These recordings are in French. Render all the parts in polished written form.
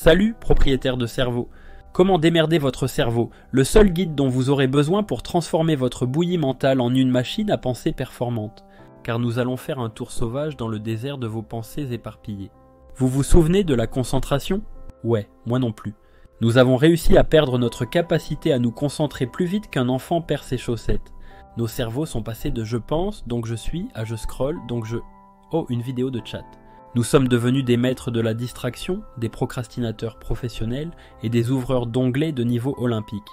Salut, propriétaire de cerveau. Comment démerder votre cerveau, le seul guide dont vous aurez besoin pour transformer votre bouillie mentale en une machine à pensée performante. Car nous allons faire un tour sauvage dans le désert de vos pensées éparpillées. Vous vous souvenez de la concentration? Ouais, moi non plus. Nous avons réussi à perdre notre capacité à nous concentrer plus vite qu'un enfant perd ses chaussettes. Nos cerveaux sont passés de « je pense, donc je suis » à « je scrolle, donc je... » Oh, une vidéo de chat. Nous sommes devenus des maîtres de la distraction, des procrastinateurs professionnels et des ouvreurs d'onglets de niveau olympique.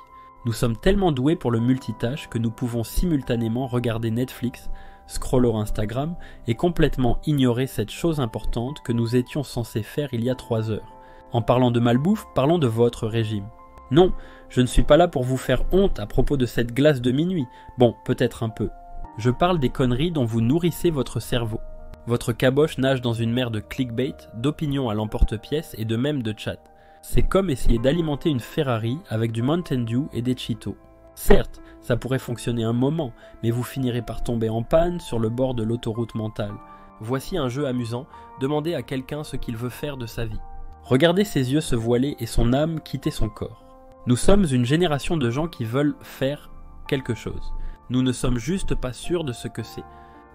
Nous sommes tellement doués pour le multitâche que nous pouvons simultanément regarder Netflix, scroller Instagram et complètement ignorer cette chose importante que nous étions censés faire il y a 3 heures. En parlant de malbouffe, parlons de votre régime. Non, je ne suis pas là pour vous faire honte à propos de cette glace de minuit. Bon, peut-être un peu. Je parle des conneries dont vous nourrissez votre cerveau. Votre caboche nage dans une mer de clickbait, d'opinions à l'emporte-pièce et de mèmes de chat. C'est comme essayer d'alimenter une Ferrari avec du Mountain Dew et des Cheetos. Certes, ça pourrait fonctionner un moment, mais vous finirez par tomber en panne sur le bord de l'autoroute mentale. Voici un jeu amusant, demandez à quelqu'un ce qu'il veut faire de sa vie. Regardez ses yeux se voiler et son âme quitter son corps. Nous sommes une génération de gens qui veulent faire quelque chose. Nous ne sommes juste pas sûrs de ce que c'est.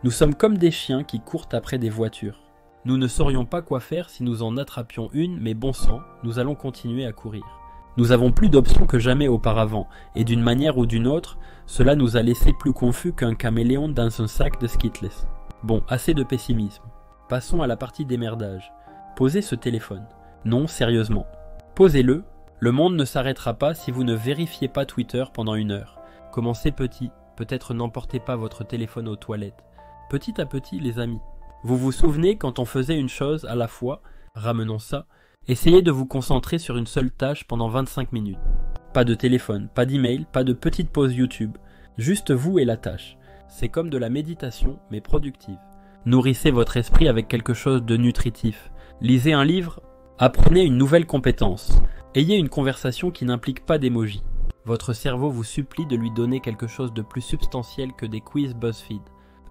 Nous sommes comme des chiens qui courent après des voitures. Nous ne saurions pas quoi faire si nous en attrapions une, mais bon sang, nous allons continuer à courir. Nous avons plus d'options que jamais auparavant, et d'une manière ou d'une autre, cela nous a laissé plus confus qu'un caméléon dans un sac de Skittles. Bon, assez de pessimisme. Passons à la partie démerdage. Posez ce téléphone. Non, sérieusement. Posez-le. Le monde ne s'arrêtera pas si vous ne vérifiez pas Twitter pendant 1 heure. Commencez petit. Peut-être n'emportez pas votre téléphone aux toilettes. Petit à petit, les amis. Vous vous souvenez quand on faisait une chose à la fois? Ramenons ça. Essayez de vous concentrer sur une seule tâche pendant 25 minutes. Pas de téléphone, pas d'email, pas de petite pause YouTube. Juste vous et la tâche. C'est comme de la méditation, mais productive. Nourrissez votre esprit avec quelque chose de nutritif. Lisez un livre. Apprenez une nouvelle compétence. Ayez une conversation qui n'implique pas d'émoji. Votre cerveau vous supplie de lui donner quelque chose de plus substantiel que des quiz BuzzFeed.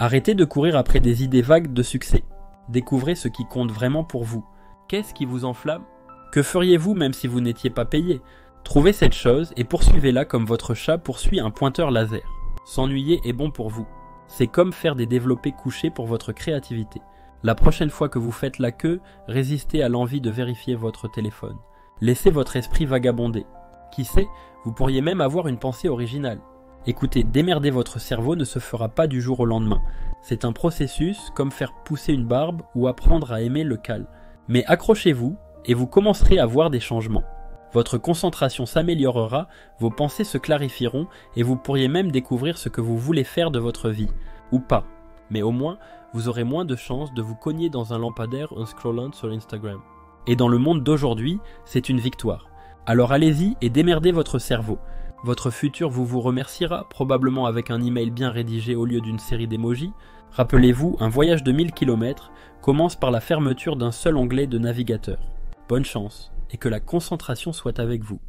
Arrêtez de courir après des idées vagues de succès. Découvrez ce qui compte vraiment pour vous. Qu'est-ce qui vous enflamme? Que feriez-vous même si vous n'étiez pas payé? Trouvez cette chose et poursuivez-la comme votre chat poursuit un pointeur laser. S'ennuyer est bon pour vous. C'est comme faire des développés couchés pour votre créativité. La prochaine fois que vous faites la queue, résistez à l'envie de vérifier votre téléphone. Laissez votre esprit vagabonder. Qui sait, vous pourriez même avoir une pensée originale. Écoutez, démerder votre cerveau ne se fera pas du jour au lendemain. C'est un processus comme faire pousser une barbe ou apprendre à aimer le cal. Mais accrochez-vous et vous commencerez à voir des changements. Votre concentration s'améliorera, vos pensées se clarifieront et vous pourriez même découvrir ce que vous voulez faire de votre vie. Ou pas. Mais au moins, vous aurez moins de chances de vous cogner dans un lampadaire en scrollant sur Instagram. Et dans le monde d'aujourd'hui, c'est une victoire. Alors allez-y et démerdez votre cerveau. Votre futur vous remerciera, probablement avec un email bien rédigé au lieu d'une série d'émojis. Rappelez-vous, un voyage de 1000 km commence par la fermeture d'un seul onglet de navigateur. Bonne chance, et que la concentration soit avec vous.